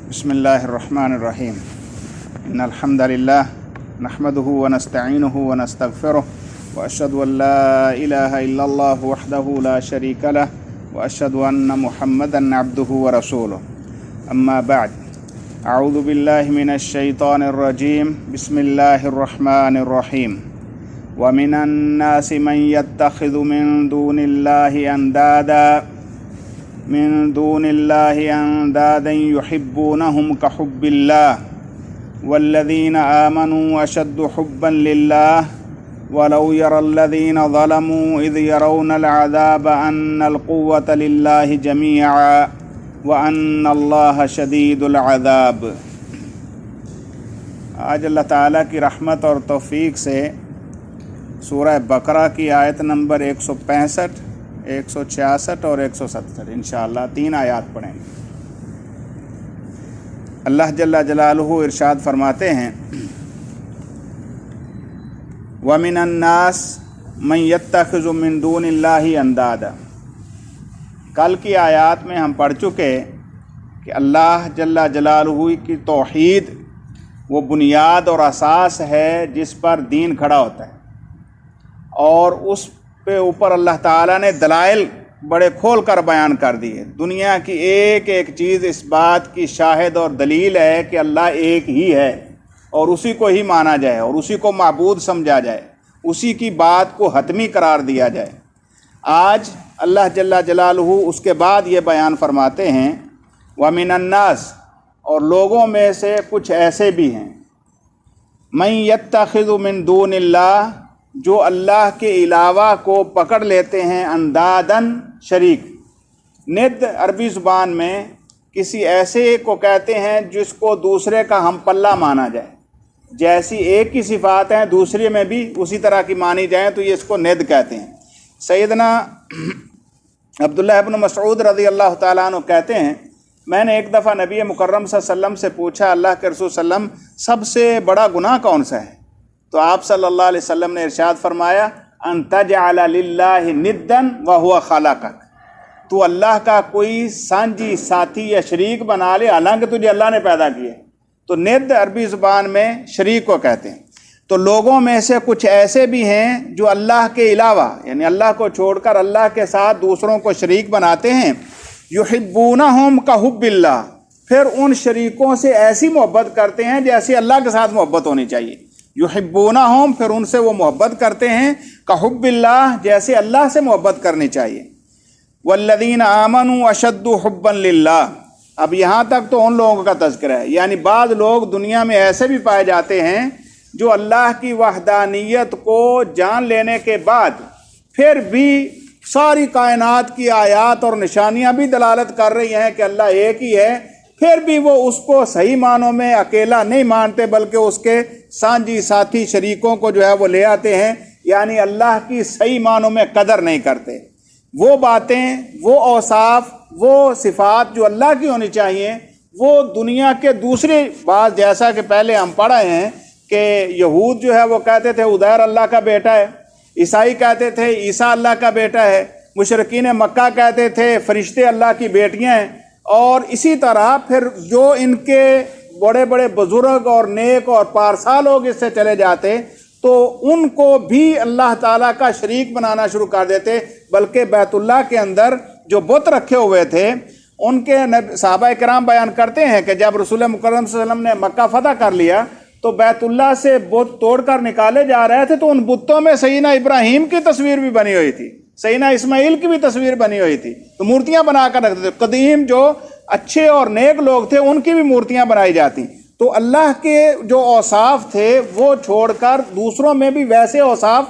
بسم اللہ الرحمن الرحیم ان الحمد للہ نحمده ونستعینه ونستغفره واشهد ان لا الہ الا اللہ وحدہ لا شریک لہ واشهد ان محمدا عبدہ ورسولہ اما بعد اعوذ باللہ من الشیطان الرجیم بسم اللہ الرحمن الرحیم ومن الناس من يتخذ من دون اللہ اندادا يحبونهم كحب الله والذين آمنوا أشد حبا لله ولو يرى الذين ظلموا إذ يرون العذاب أن القوة لله جميعا وأن الله شديد العذاب۔ آج اللہ تعالیٰ کی رحمت اور توفیق سے سورہ بقرہ کی آیت نمبر 165 166 اور 170 انشاءاللہ 3 آیات پڑھیں گے۔ اللہ جل جلالہ ارشاد فرماتے ہیں وَمِنَ النَّاسِ مَن يَتَّخِذُ مِن دُونِ اللَّهِ اندادا۔ کل کی آیات میں ہم پڑھ چکے کہ اللہ جل جلالہ کی توحید وہ بنیاد اور اساس ہے جس پر دین کھڑا ہوتا ہے، اور اس پہ اوپر اللہ تعالیٰ نے دلائل بڑے کھول کر بیان کر دیے۔ دنیا کی ایک ایک چیز اس بات کی شاہد اور دلیل ہے کہ اللہ ایک ہی ہے، اور اسی کو ہی مانا جائے اور اسی کو معبود سمجھا جائے، اسی کی بات کو حتمی قرار دیا جائے۔ آج اللہ جل جلالہ اس کے بعد یہ بیان فرماتے ہیں وَمِنَ النَّاسِ، اور لوگوں میں سے کچھ ایسے بھی ہیں مَن يَتَّخِذُ مِن دُونِ اللَّهِ، جو اللہ کے علاوہ کو پکڑ لیتے ہیں اندادن شریک۔ ند عربی زبان میں کسی ایسے کو کہتے ہیں جس کو دوسرے کا ہم پلہ مانا جائے، جیسی ایک کی صفات ہیں دوسرے میں بھی اسی طرح کی مانی جائیں تو یہ اس کو ند کہتے ہیں۔ سیدنا عبداللہ ابن مسعود رضی اللہ تعالیٰ عنہ کہتے ہیں میں نے ایک دفعہ نبی مکرم صلی اللہ علیہ وسلم سے پوچھا اللہ کے رسول صلی اللہ علیہ وسلم سب سے بڑا گناہ کون سا ہے؟ تو آپ صلی اللہ علیہ وسلم نے ارشاد فرمایا ان تجعل للہ ندا وہو خلقک، تو اللہ کا کوئی سانجی ساتھی یا شریک بنا لے حالانکہ تجھے اللہ نے پیدا کیا۔ تو ند عربی زبان میں شریک کو کہتے ہیں۔ تو لوگوں میں سے کچھ ایسے بھی ہیں جو اللہ کے علاوہ یعنی اللہ کو چھوڑ کر اللہ کے ساتھ دوسروں کو شریک بناتے ہیں، یحبونہم کحب اللہ، پھر ان شریکوں سے ایسی محبت کرتے ہیں جیسے اللہ کے ساتھ محبت ہونی چاہیے۔ یحبونہم، پھر ان سے وہ محبت کرتے ہیں کحب اللہ، جیسے اللہ سے محبت کرنی چاہیے۔ والذین آمنوا اشد حبا للہ، اب یہاں تک تو ان لوگوں کا تذکرہ ہے، یعنی بعض لوگ دنیا میں ایسے بھی پائے جاتے ہیں جو اللہ کی وحدانیت کو جان لینے کے بعد پھر بھی ساری کائنات کی آیات اور نشانیاں بھی دلالت کر رہی ہیں کہ اللہ ایک ہی ہے، پھر بھی وہ اس کو صحیح معنوں میں اکیلا نہیں مانتے بلکہ اس کے سانجی ساتھی شریکوں کو جو ہے وہ لے آتے ہیں، یعنی اللہ کی صحیح معنوں میں قدر نہیں کرتے۔ وہ باتیں، وہ اوصاف، وہ صفات جو اللہ کی ہونی چاہیے وہ دنیا کے دوسرے بعض، جیسا کہ پہلے ہم پڑھے ہیں کہ یہود جو ہے وہ کہتے تھے عزیر اللہ کا بیٹا ہے، عیسائی کہتے تھے عیسیٰ اللہ کا بیٹا ہے، مشرکین مکہ کہتے تھے فرشتے اللہ کی بیٹیاں ہیں، اور اسی طرح پھر جو ان کے بڑے بڑے بزرگ اور نیک اور پارسا لوگ اس سے چلے جاتے تو ان کو بھی اللہ تعالیٰ کا شریک بنانا شروع کر دیتے، بلکہ بیت اللہ کے اندر جو بت رکھے ہوئے تھے ان کے صحابہ کرام بیان کرتے ہیں کہ جب رسول مکرم صلی اللہ علیہ وسلم نے مکہ فتح کر لیا تو بیت اللہ سے بت توڑ کر نکالے جا رہے تھے تو ان بتوں میں سیدنا ابراہیم کی تصویر بھی بنی ہوئی تھی، سیدنا اسماعیل کی بھی تصویر بنی ہوئی تھی، تو مورتیاں بنا کر رکھتے تھے۔ قدیم جو اچھے اور نیک لوگ تھے ان کی بھی مورتیاں بنائی جاتی۔ تو اللہ کے جو اوصاف تھے وہ چھوڑ کر دوسروں میں بھی ویسے اوصاف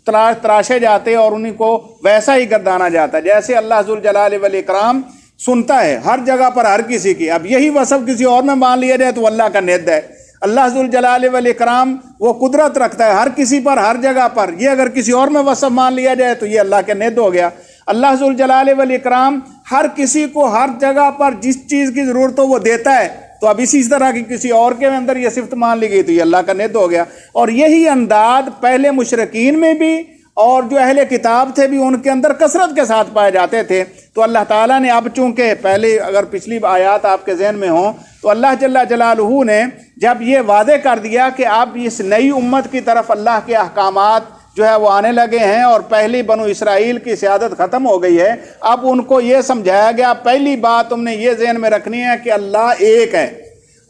تراشے جاتے اور انہیں کو ویسا ہی گردانا جاتا، جیسے اللہ ذوالجلال والاکرام سنتا ہے ہر جگہ پر ہر کسی کی۔ اب یہی وصف کسی اور میں مان لیا جائے تو اللہ کا ند ہے۔ اللہ ذوالجلال والاکرام وہ قدرت رکھتا ہے ہر کسی پر ہر جگہ پر، یہ اگر کسی اور میں وصف مان لیا جائے تو یہ اللہ کے ند ہو گیا۔ اللہ ذوالجلال والاکرام ہر کسی کو ہر جگہ پر جس چیز کی ضرورت ہو وہ دیتا ہے، تو اب اسی طرح کی کسی اور کے اندر یہ صفت مان لی گئی تو یہ اللہ کا ند ہو گیا۔ اور یہی انداز پہلے مشرکین میں بھی اور جو اہل کتاب تھے بھی ان کے اندر کثرت کے ساتھ پائے جاتے تھے۔ تو اللہ تعالیٰ نے اب چونکہ پہلے اگر پچھلی آیات آپ کے ذہن میں ہوں تو اللہ جل جلالہ نے جب یہ واضح کر دیا کہ اب اس نئی امت کی طرف اللہ کے احکامات جو ہے وہ آنے لگے ہیں اور پہلی بنو اسرائیل کی سیادت ختم ہو گئی ہے، اب ان کو یہ سمجھایا گیا پہلی بات تم نے یہ ذہن میں رکھنی ہے کہ اللہ ایک ہے،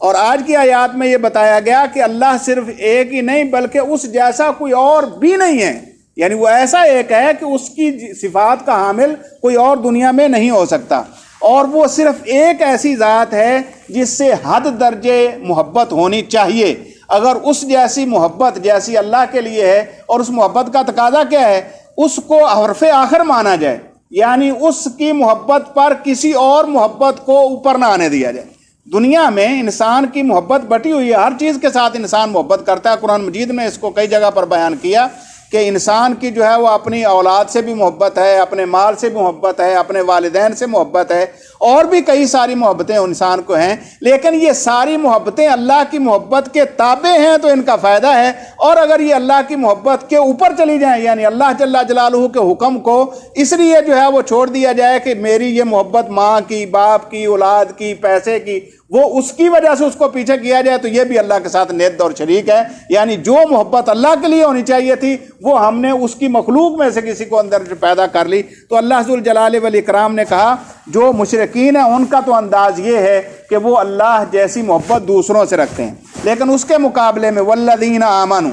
اور آج کی آیات میں یہ بتایا گیا کہ اللہ صرف ایک ہی نہیں بلکہ اس جیسا کوئی اور بھی نہیں ہے، یعنی وہ ایسا ایک ہے کہ اس کی صفات کا حامل کوئی اور دنیا میں نہیں ہو سکتا، اور وہ صرف ایک ایسی ذات ہے جس سے حد درجے محبت ہونی چاہیے۔ اگر اس جیسی محبت جیسی اللہ کے لیے ہے، اور اس محبت کا تقاضا کیا ہے، اس کو حرف آخر مانا جائے، یعنی اس کی محبت پر کسی اور محبت کو اوپر نہ آنے دیا جائے۔ دنیا میں انسان کی محبت بٹی ہوئی ہے، ہر چیز کے ساتھ انسان محبت کرتا ہے۔ قرآن مجید میں اس کو کئی جگہ پر بیان کیا کہ انسان کی جو ہے وہ اپنی اولاد سے بھی محبت ہے، اپنے مال سے بھی محبت ہے، اپنے والدین سے محبت ہے، اور بھی کئی ساری محبتیں انسان کو ہیں، لیکن یہ ساری محبتیں اللہ کی محبت کے تابع ہیں تو ان کا فائدہ ہے، اور اگر یہ اللہ کی محبت کے اوپر چلی جائیں، یعنی اللہ جل جلالہ کے حکم کو اس لیے جو ہے وہ چھوڑ دیا جائے کہ میری یہ محبت ماں کی، باپ کی، اولاد کی، پیسے کی، وہ اس کی وجہ سے اس کو پیچھے کیا جائے، تو یہ بھی اللہ کے ساتھ ند اور شریک ہے۔ یعنی جو محبت اللہ کے لیے ہونی چاہیے تھی وہ ہم نے اس کی مخلوق میں سے کسی کو اندر پیدا کر لی۔ تو اللہ ذو الجلال والاکرام نے کہا جو مشرکین ہیں ان کا تو انداز یہ ہے کہ وہ اللہ جیسی محبت دوسروں سے رکھتے ہیں، لیکن اس کے مقابلے میں والذین آمنوا،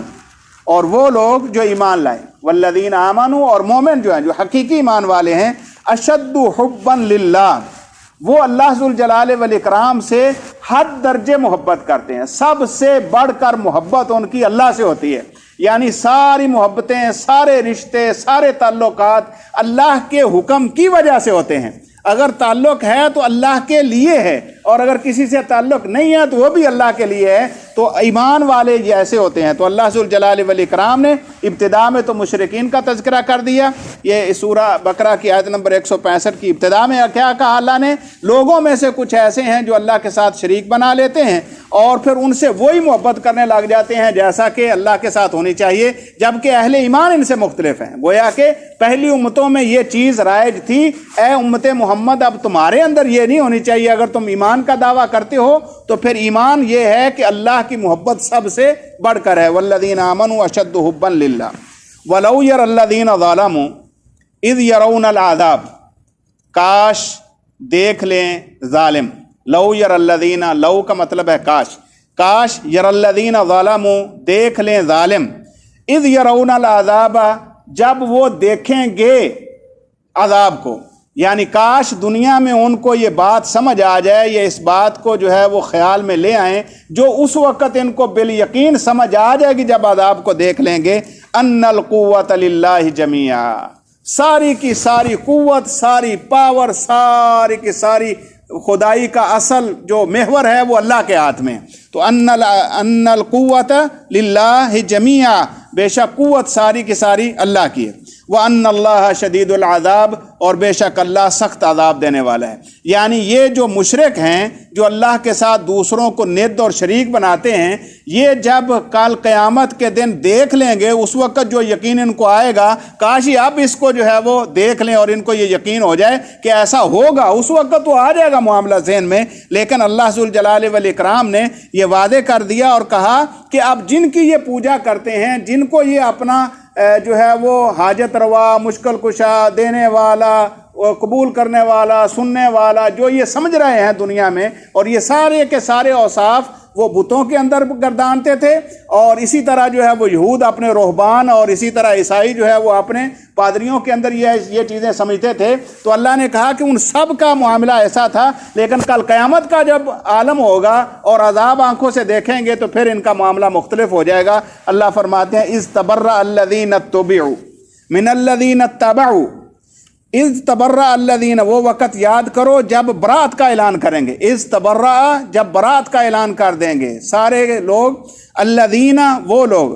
اور وہ لوگ جو ایمان لائے، والذین آمنوا، اور مومن جو ہیں جو حقیقی ایمان والے ہیں، اشد حبا للہ، وہ اللہ ذو الجلال والاکرام سے حد درجے محبت کرتے ہیں، سب سے بڑھ کر محبت ان کی اللہ سے ہوتی ہے، یعنی ساری محبتیں، سارے رشتے، سارے تعلقات اللہ کے حکم کی وجہ سے ہوتے ہیں۔ اگر تعلق ہے تو اللہ کے لیے ہے، اور اگر کسی سے تعلق نہیں ہے تو وہ بھی اللہ کے لیے ہے۔ تو ایمان والے یہ ایسے ہوتے ہیں۔ تو اللہ ذو الجلال والاکرام نے ابتدا میں تو مشرکین کا تذکرہ کر دیا، یہ سورہ بقرہ کی آیت نمبر 165 کی ابتدا میں کیا کہا اللہ نے، لوگوں میں سے کچھ ایسے ہیں جو اللہ کے ساتھ شریک بنا لیتے ہیں اور پھر ان سے وہی محبت کرنے لگ جاتے ہیں جیسا کہ اللہ کے ساتھ ہونی چاہیے، جبکہ اہل ایمان ان سے مختلف ہیں۔ گویا کہ پہلی امتوں میں یہ چیز رائج تھی، اے امت محمد اب تمہارے اندر یہ نہیں ہونی چاہیے، اگر تم ایمان کا دعویٰ کرتے ہو تو پھر ایمان یہ ہے کہ اللہ کی محبت سب سے بڑھ کر ہے۔ والذین آمنوا اشد حبا للہ ولو یری الذین ظلموا اذ یرون العذاب، کاش دیکھ لیں ظالم، لو یری الذین، لو کا مطلب ہے کاش، کاش یری الذین ظلموا، دیکھ لیں ظالم، اذ یرون العذاب، جب وہ دیکھیں گے عذاب کو، یعنی کاش دنیا میں ان کو یہ بات سمجھ آ جائے، یا اس بات کو جو ہے وہ خیال میں لے آئیں جو اس وقت ان کو بالیقین سمجھ آ جائے گی جب عذاب کو دیکھ لیں گے، ان القوت للہ جمیعا، ساری کی ساری قوت، ساری پاور، ساری کی ساری خدائی کا اصل جو محور ہے وہ اللہ کے ہاتھ میں۔ تو ان القوت للہ جمیعا، بے شک قوت ساری کی ساری اللہ کی ہے، وَأَنَّ اللَّهَ شَدِيدُ الْعَذَابِ، اور بے شک اللہ سخت عذاب دینے والا ہے۔ یعنی یہ جو مشرک ہیں جو اللہ کے ساتھ دوسروں کو ند اور شریک بناتے ہیں، یہ جب کل قیامت کے دن دیکھ لیں گے اس وقت جو یقین ان کو آئے گا، کاش ہی اب اس کو جو ہے وہ دیکھ لیں اور ان کو یہ یقین ہو جائے کہ ایسا ہوگا، اس وقت تو آ جائے گا معاملہ ذہن میں، لیکن اللہ ذو الجلال والاکرام نے یہ واضح کر دیا اور کہا کہ اب جن کی یہ پوجا کرتے ہیں، جن کو یہ اپنا جو ہے وہ حاجت روا، مشکل کشا، دینے والا، قبول کرنے والا، سننے والا، جو یہ سمجھ رہے ہیں دنیا میں، اور یہ سارے کے سارے اوصاف وہ بتوں کے اندر گردانتے تھے، اور اسی طرح جو ہے وہ یہود اپنے رہبان، اور اسی طرح عیسائی جو ہے وہ اپنے پادریوں کے اندر یہ چیزیں سمجھتے تھے۔ تو اللہ نے کہا کہ ان سب کا معاملہ ایسا تھا، لیکن کل قیامت کا جب عالم ہوگا اور عذاب آنکھوں سے دیکھیں گے تو پھر ان کا معاملہ مختلف ہو جائے گا۔ اللہ فرماتے ہیں اذ تبرأ الذین اتبعوا من الذین اتبعوا، اذ تبرأ الذین، وہ وقت یاد کرو جب برات کا اعلان کریں گے، اذ تبرأ، جب برات کا اعلان کر دیں گے سارے لوگ، الذین، وہ لوگ،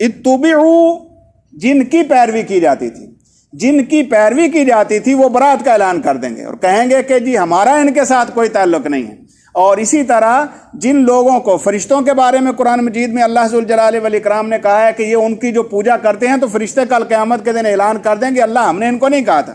اتبعوا، جن کی پیروی کی جاتی تھی، جن کی پیروی کی جاتی تھی وہ برات کا اعلان کر دیں گے اور کہیں گے کہ جی ہمارا ان کے ساتھ کوئی تعلق نہیں ہے۔ اور اسی طرح جن لوگوں کو، فرشتوں کے بارے میں قرآن مجید میں اللہ ذو الجلال والاکرام نے کہا ہے کہ یہ ان کی جو پوجا کرتے ہیں تو فرشتے کل قیامت کے دن اعلان کر دیں گے اللہ ہم نے ان کو نہیں کہا تھا۔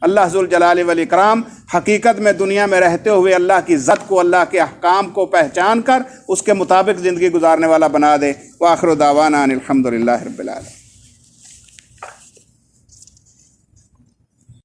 اللہ ذوالجلال والاکرام حقیقت میں دنیا میں رہتے ہوئے اللہ کی ذات کو، اللہ کے احکام کو پہچان کر اس کے مطابق زندگی گزارنے والا بنا دے۔ وآخر دعوانا ان الحمد للہ رب العالمین۔